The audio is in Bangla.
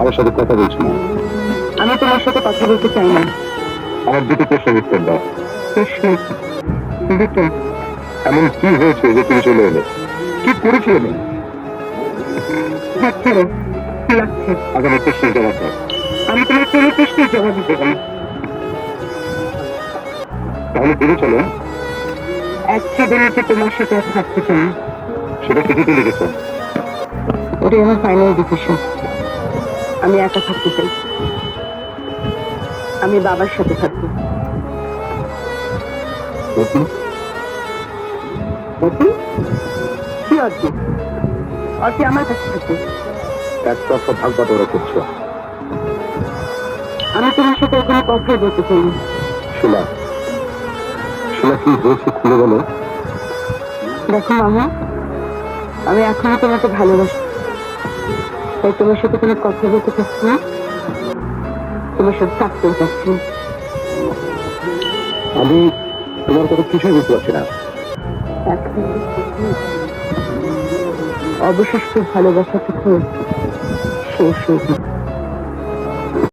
আমার সাথে কথা বলছো না? আমি তোমার সাথে কথা বলতে চাই না। আমার দুটো প্রশ্নের উত্তর দাও। প্রশ্ন দুটো। এমন কি হয়েছে যে তুমি চলে এলে? কি করেছিলে তুমি? হচ্ছে কি লাগছে? আগামী প্রশ্নের জবাব দাও। আমি তোমার কোনো প্রশ্নের জবাব দিতে পারি। তাহলে বেরিয়ে চলো। একটা দিনকে তোমার সাথে আর থাকতে চাই না। সেটা চিঠিতে লিখেছো। ওটাই আমার ফাইনাল ডিসিশন। আমি একা থাকতে চাই। আমি বাবার সাথে থাকবো। নতুন অতি? কি অতি? অতি আমার কাছে থাকবে। একতরফা ভাগ বাটোয়ারা করছো। আমি তোমার সাথে কোনো কথাই বলতে চাই না। শিলা, শিলা কি হয়েছে খুলে বলো। দেখো মামা, আমি এখনো তোমাকে ভালোবাসি। তাই তোমার সাথে কোনো কথা বলতে চাচ্ছি না। তোমার সাথে থাকতেও চাচ্ছি না। আমি তোমার কথা কিছুই বুঝতে পারছি না। অবশিষ্ট ভালোবাসাটুকু শেষ হয়ে যাবে।